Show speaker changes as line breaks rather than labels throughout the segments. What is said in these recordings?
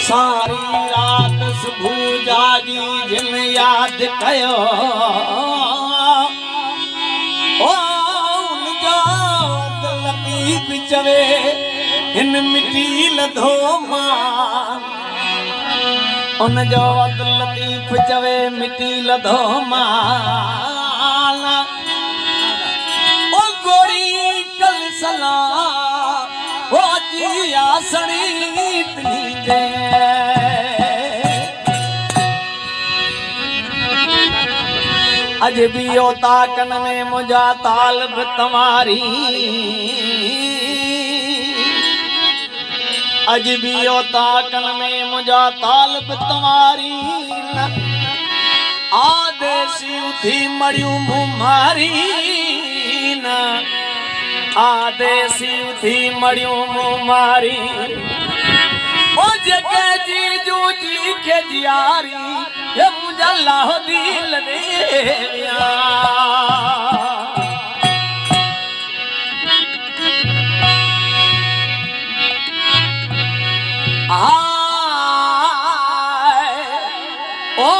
सारी रात सुबह जागी जिन याद कयो लतीफ चवे हिन मिटी लधो मां उन जो लतीफ चवे मिटी लधो मां ओ गोरी कल सला ओ जी आसणी इतनी दे अज भी ओ ताकन में मुझा तालब तुम्हारी अज भी ओ ताकन में मुझा तालब तुम्हारी आदेसी उठी मरियूं मुमारी न आदेसी उठी मरियूं मुमारी ओ जगे जीजू जी के जियारी ये मुझा लाहो दिल ने ओ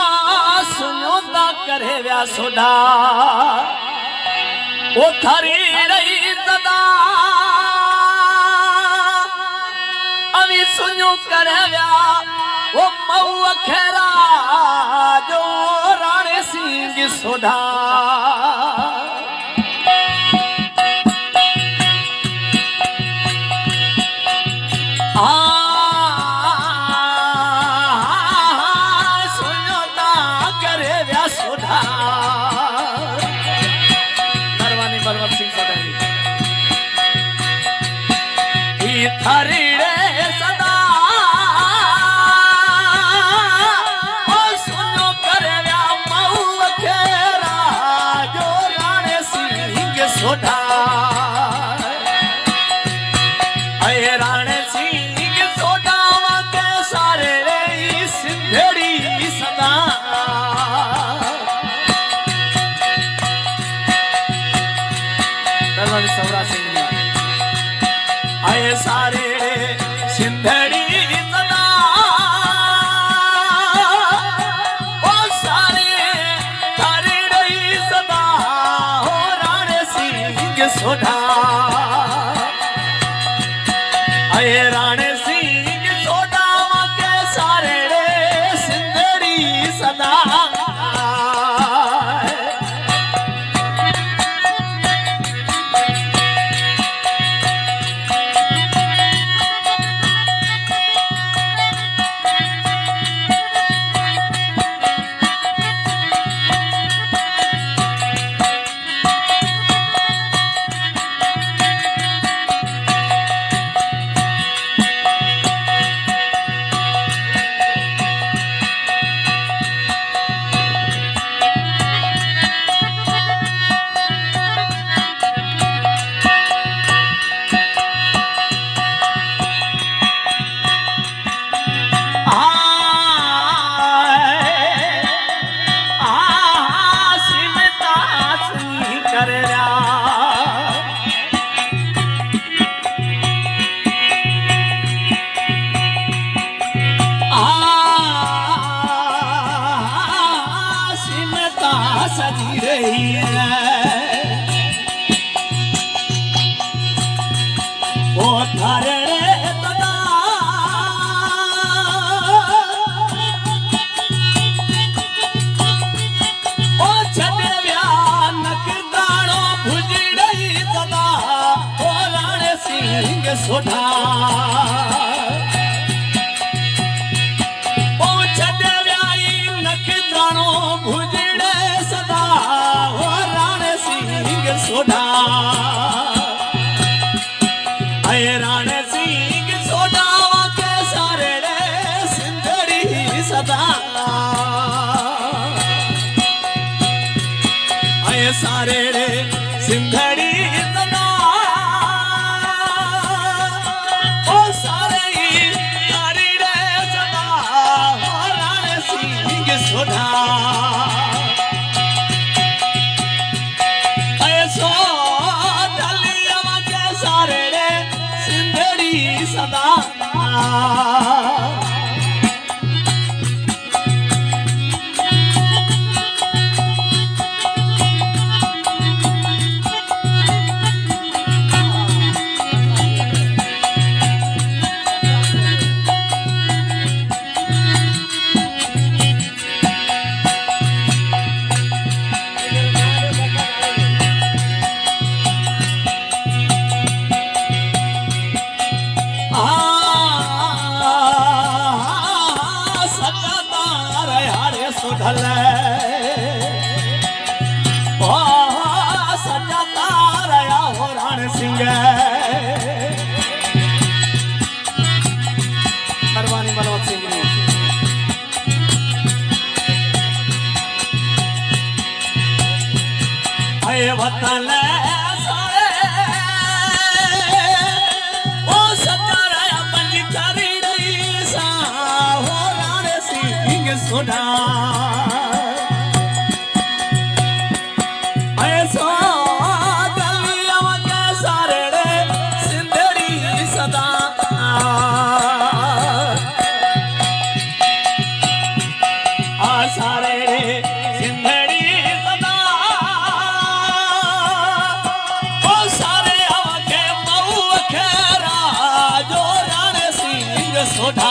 सुनो ता करे व्या सोडा ओ थारी रही सदा अभी सुनो करे व्या ओ मऊ खेरा जो राणे सिंह सोडा थारी रे सदा ओ सुनो करे व्या मऊ खेरा जो राणे सिंह सोडा अय राणे सिंह सोडा के सारे रे सिंधड़ी सदा दरबार सवरा सिंह आए सारे सिंधड़ी सदा ओ सारे थारी रही सदा हो राणे सिंह सोडा आए राणे सिंह सोडा के सारे सिंधड़ी सदा सजी रही है ओ थारे सदा ओ छड़े व्या नक दाणो भुजी रही सदा ओ राणे सिंह सोडा ओ छड़े व्या नक दाणो भुजी सोडा अय राणे सिंह सोडा के सारे सिंधड़ी सदा अय सारे सिंधड़ी सदा ओ सारे थारी रे सदा हो राणे सिंह सोडा सदा धले ओ सजा तारया हो रण सिंह परवानी मनोज सिंह ने आए वतन सोना ऐसा गलिया के सारे सिंधड़ी सदा आ सारे सिंधड़ी सदा ओ सारे आके मऊ खेरा जो रण सिंह सोधा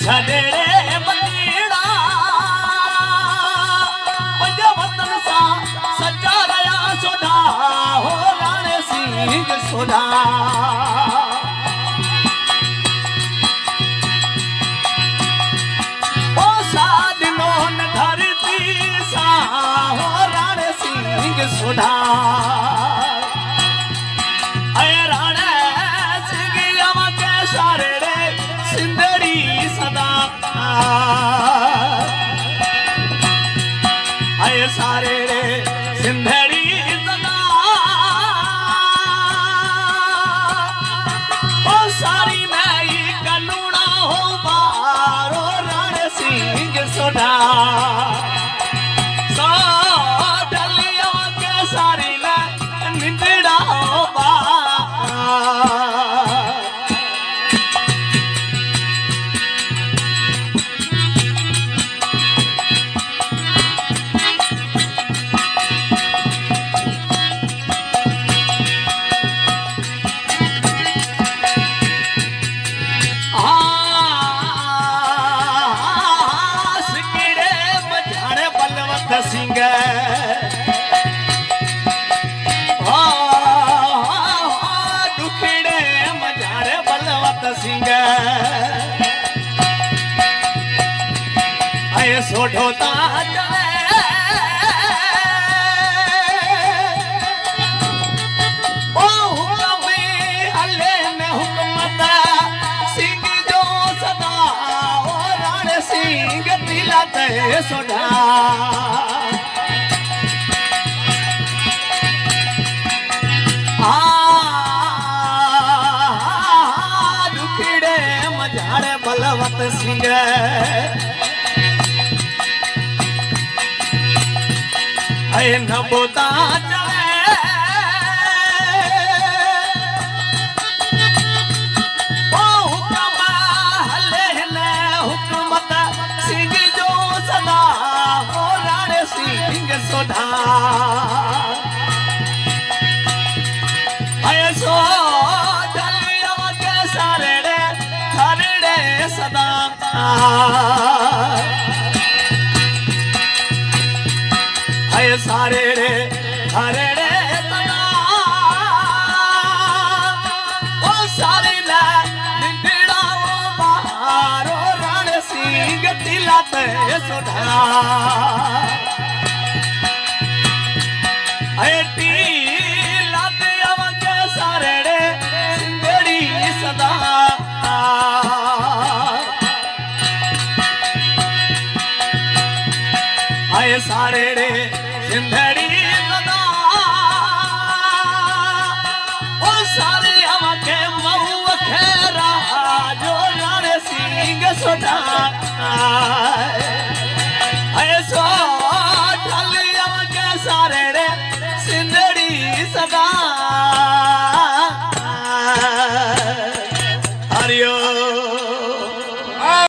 छड़े बनीड़ा वतन सा सजा रया सोधा हो रण सिंह सोधा ओ साधनो न धरती सा हो रण सिंह सोधा रण सिंह यम के सारे सिंधड़ी सदा आए सारे रे सिंधड़ी सदा ओ सारी नई कलूड़ा हो बारो रण सिंह सोधा सो डलिया के सारी न निंदड़ा हो सिंह दुखड़े मजारे बलवत सिंह आए सोढ़ोता ओ हुक्म अल्ले ने हुक्मत सिंह जो सदा ओ रण सिंह दिलत सोढ़ा दुखड़े मजारे बलवत सिंह ऐ न बोता चले ओ हुक्म हले न हुक्मत सिंह जो सदा हो रण सिंह सोधा ऐसो डलिया के सारे खरड़े सदा ऐ सारे रे खरड़े सदा ओ सारी न निंदड़ा बारो रण सिंह दिलत सोधा आए सारे रे सिंधड़ी सदा यशोदा